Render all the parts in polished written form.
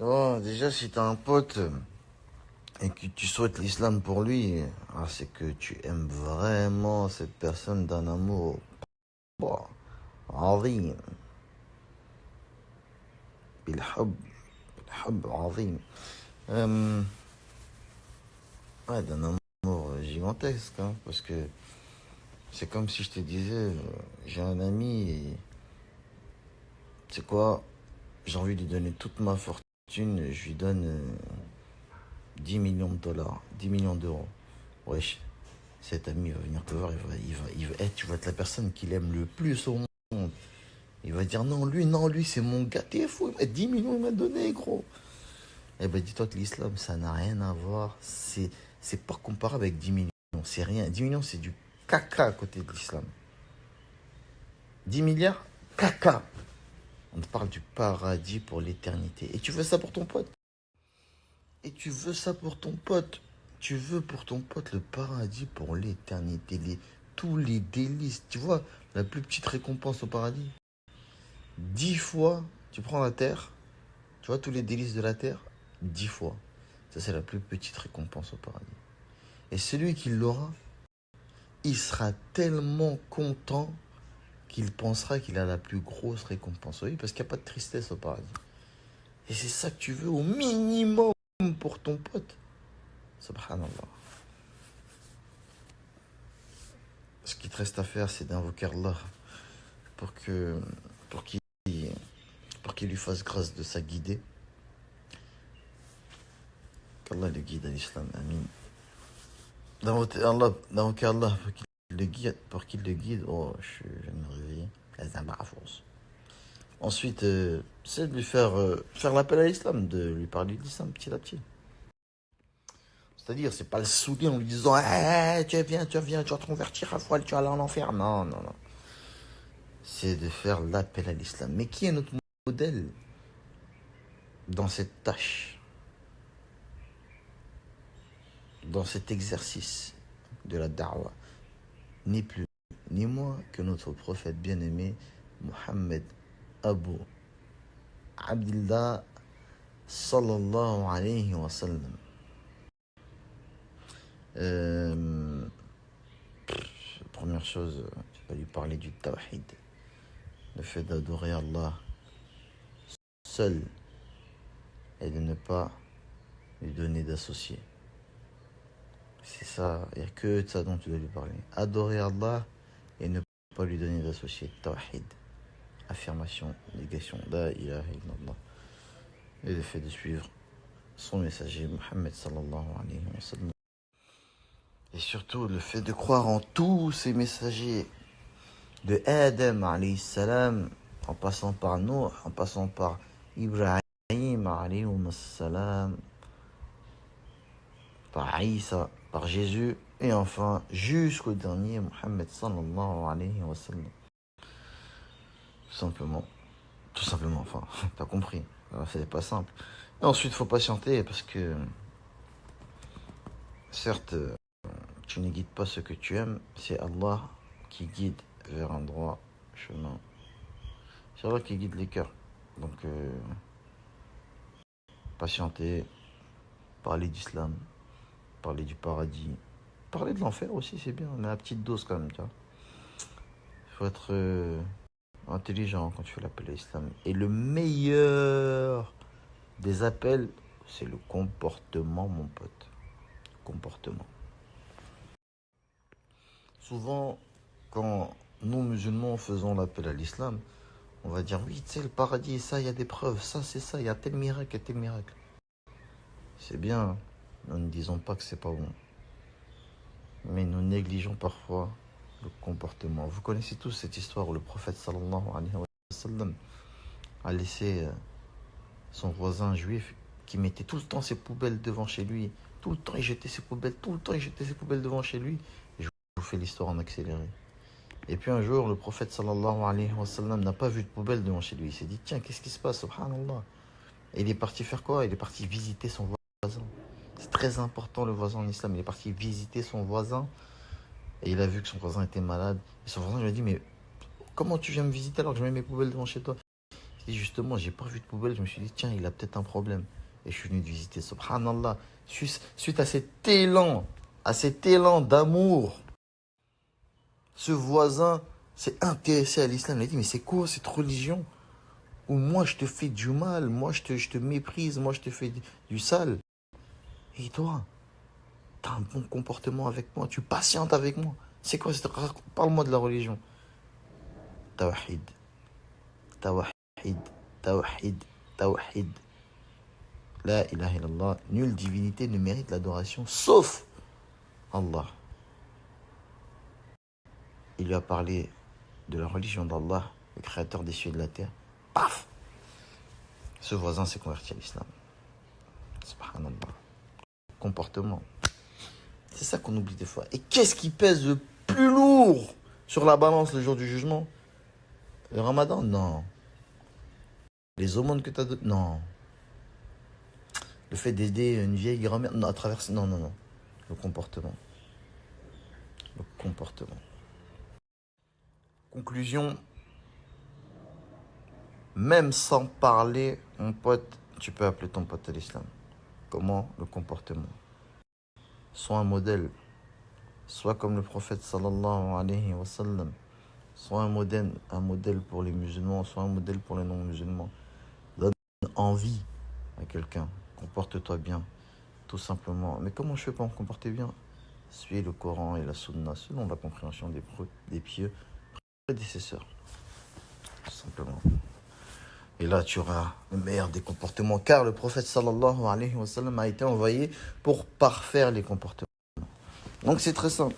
Oh, déjà, si t'as un pote et que tu souhaites l'islam pour lui, c'est que tu aimes vraiment cette personne d'un amour bah, عظيم بالحب بالحب عظيم. Euh, ouais, d'un amour gigantesque, hein, parce que c'est comme si je te disais, j'ai un ami et c'est quoi, j'ai envie de lui donner toute ma fortune, je lui donne 10 millions de dollars, 10 millions d'euros. Wesh, cet ami va venir te voir, tu vas être la personne qu'il aime le plus au monde. Il va dire non, lui, c'est mon gars, t'es fou, 10 millions, il m'a donné, gros. Eh ben, dis-toi que l'islam, ça n'a rien à voir. C'est pas comparable avec 10 millions. C'est rien. 10 millions, c'est du caca à côté de l'islam. 10 milliards, caca. On te parle du paradis pour l'éternité. Et tu veux ça pour ton pote. Et tu veux ça pour ton pote. Tu veux pour ton pote le paradis pour l'éternité. Tous les délices. Tu vois, la plus petite récompense au paradis. 10 fois, tu prends la terre. Tu vois, tous les délices de la terre. 10 fois. Ça, c'est la plus petite récompense au paradis. Et celui qui l'aura, il sera tellement content qu'il pensera qu'il a la plus grosse récompense. Oui, parce qu'il n'y a pas de tristesse au paradis. Et c'est ça que tu veux au minimum pour ton pote. Subhanallah. Ce qui te reste à faire, c'est d'invoquer Allah pour que pour qu'il pour qu'il lui fasse grâce de sa guidée. Qu'Allah le guide à l'islam. Amin. D'invoquer Allah pour qu'il le guide. Oh, je viens de me réveiller. Ensuite, c'est de lui faire l'appel à l'islam, de lui parler de l'islam petit à petit. C'est-à-dire, c'est pas le saouler en lui disant hey, tu viens, tu vas te convertir à voile, tu vas aller en enfer. Non, non, non. C'est de faire l'appel à l'islam. Mais qui est notre modèle dans cette tâche, dans cet exercice de la da'wah? Ni plus, ni moins que notre prophète bien-aimé, Mohammed Abu Abdillah sallallahu alayhi wa sallam. Première chose, tu vas lui parler du tawhid, le fait d'adorer Allah seul et de ne pas lui donner d'associés. C'est ça, il n'y a que de ça dont tu dois lui parler. Adorer Allah et ne pas lui donner d'associés. Tawhid, affirmation, négation, la ilaha illallah. Et le fait de suivre son messager, Mohammed sallallahu alayhi wa sallam. Et surtout le fait de croire en tous ces messagers, de Adam alayhi salam, en passant par Nour, en passant par Ibrahim alayhi salam, par Isa, par Jésus, et enfin jusqu'au dernier Mohammed sallallahu alayhi wa sallam. Tout simplement, enfin, t'as compris, c'est pas simple. Et ensuite, faut patienter parce que, certes, tu ne guides pas ce que tu aimes, c'est Allah qui guide vers un droit chemin. C'est Allah qui guide les cœurs. Donc, patienter, parler d'islam, parler du paradis, parler de l'enfer aussi, c'est bien, mais à petite dose quand même, tu vois. Il faut être intelligent quand tu fais l'appel à l'islam. Et le meilleur des appels, c'est le comportement, mon pote. Comportement. Souvent, quand nous, musulmans, faisons l'appel à l'islam, on va dire, oui, tu sais, le paradis, ça, il y a des preuves, ça, c'est ça, il y a tel miracle, il y a tel miracle. C'est bien, nous ne disons pas que c'est pas bon. Mais nous négligeons parfois le comportement. Vous connaissez tous cette histoire où le prophète sallallahu alayhi wa sallam a laissé son voisin juif qui mettait tout le temps ses poubelles devant chez lui. Tout le temps, il jetait ses poubelles, tout le temps, il jetait ses poubelles devant chez lui. Et je vous fais l'histoire en accéléré. Et puis un jour, le prophète sallallahu alayhi wa sallam n'a pas vu de poubelle devant chez lui. Il s'est dit, tiens, qu'est-ce qui se passe, subhanallah. Et il est parti faire quoi? Il est parti visiter son voisin. C'est très important le voisin en islam. Il est parti visiter son voisin. Et il a vu que son voisin était malade. Et son voisin lui a dit, mais comment tu viens me visiter alors que je mets mes poubelles devant chez toi? Et justement, j'ai pas vu de poubelle. Je me suis dit, tiens, il a peut-être un problème. Et je suis venu te visiter, subhanallah. Suite à cet élan d'amour, ce voisin s'est intéressé à l'islam. Il a dit, mais c'est quoi cette religion où moi je te fais du mal, moi je te méprise, moi je te fais du sale. Et toi, t'as un bon comportement avec moi, tu patientes avec moi. C'est quoi cette... Parle-moi de la religion. Tawhid, tawhid, tawhid, tawhid. La ilaha illallah. Nulle divinité ne mérite l'adoration sauf Allah. Il lui a parlé de la religion d'Allah, le créateur des cieux et de la terre. Paf! Ce voisin s'est converti à l'islam. Subhanallah. Comportement. C'est ça qu'on oublie des fois. Et qu'est-ce qui pèse le plus lourd sur la balance le jour du jugement? Le ramadan? Non. Les aumônes que tu as données? Non. Le fait d'aider une vieille grand-mère? Non, à travers... Non, non, non. Le comportement. Le comportement. Conclusion. Même sans parler, mon pote, tu peux appeler ton pote à l'islam. Comment? Le comportement. Sois un modèle. Sois comme le prophète sallallahu alayhi wa sallam. Sois un modèle pour les musulmans, sois un modèle pour les non-musulmans. Donne envie à quelqu'un. Comporte-toi bien, tout simplement. Mais comment je fais pour me comporter bien? Suis le Coran et la Sunna selon la compréhension des pieux prédécesseurs. Tout simplement. Et là, tu auras le meilleur des comportements, car le prophète sallallahu alayhi wa sallam a été envoyé pour parfaire les comportements. Donc c'est très simple.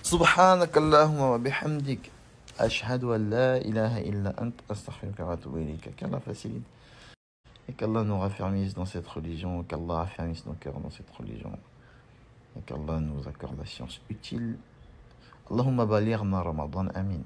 سبحانك اللهم وبحمدك أشهد أن لا إله إلا أنت أستغفرك وأتوب إليك. Qu'Allah facilite et qu'Allah nous raffermisse dans cette religion, qu'Allah raffermisse nos cœurs dans cette religion et qu'Allah nous accorde la science utile. Allahumma balighna Ramadan, amin.